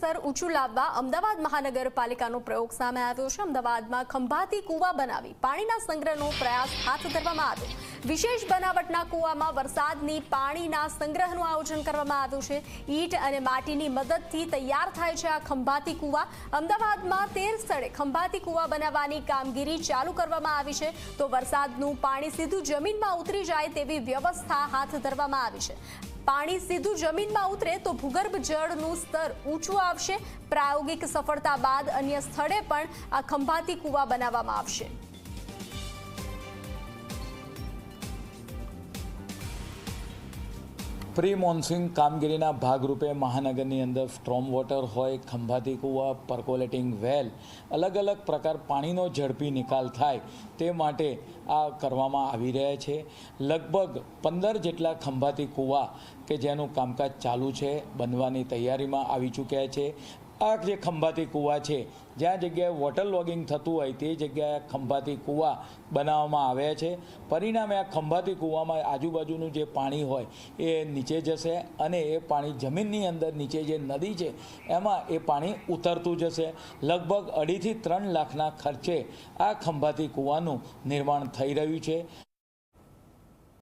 સ્તર ઊંચું લાવવા અમદાવાદ મહાનગરપાલિકાનો પ્રયોગ સામે આવ્યો છે। અમદાવાદમાં ખંભાતી કૂવા બનાવી પાણીના સંગ્રહનો પ્રયાસ હાથ ધરવામાં આવ્યો। વિશેષ બનાવટના કૂવામાં વરસાદની પાણીના સંગ્રહનું આયોજન કરવામાં આવ્યું છે। ઈંટ અને માટીની મદદથી તૈયાર થાય છે આ ખંભાતી કૂવા। અમદાવાદમાં 13 સ્થળે ખંભાતી કૂવા બનાવવાની કામગીરી ચાલુ કરવામાં આવી છે, તો વરસાદનું પાણી સીધું જમીનમાં ઉતરી જાય તેવી વ્યવસ્થા હાથ ધરવામાં આવી છે। પાણી સીધું જમીનમાં ઉતરે તો ભૂગર્ભ જળનું સ્તર ઊંચું આવશે। પ્રાયોગિક સફળતા બાદ અન્ય સ્થળે પણ આ ખંભાતી કૂવા બનાવવામાં આવશે। પ્રી મોન્સૂન કામગીરીના ભાગરૂપે મહાનગરની અંદર સ્ટ્રોમ વોટર હોય, ખંભાતી કૂવા, પર્કોલેટિંગ વેલ, અલગ અલગ પ્રકાર પાણીનો ઝડપી નિકાલ થાય તે માટે આ કરવામાં આવી રહ્યા છે। લગભગ 15 જેટલા ખંભાતી કૂવા કે જેનું કામકાજ ચાલુ છે, બનવાની તૈયારીમાં આવી ચૂક્યા છે। આ જે ખંભાતી કૂવા છે, જ્યાં જગ્યાએ વોટર લોગિંગ થતું હોય તે જગ્યાએ ખંભાતી કૂવા બનાવવામાં આવ્યા છે। પરિણામે આ ખંભાતી કૂવામાં આજુબાજુનું જે પાણી હોય એ નીચે જશે અને એ પાણી જમીનની અંદર નીચે જે નદી છે એમાં એ પાણી ઉતરતું જશે। લગભગ 2.5 થી 3 લાખના ખર્ચે આ ખંભાતી કૂવાનું નિર્માણ થઈ રહ્યું છે।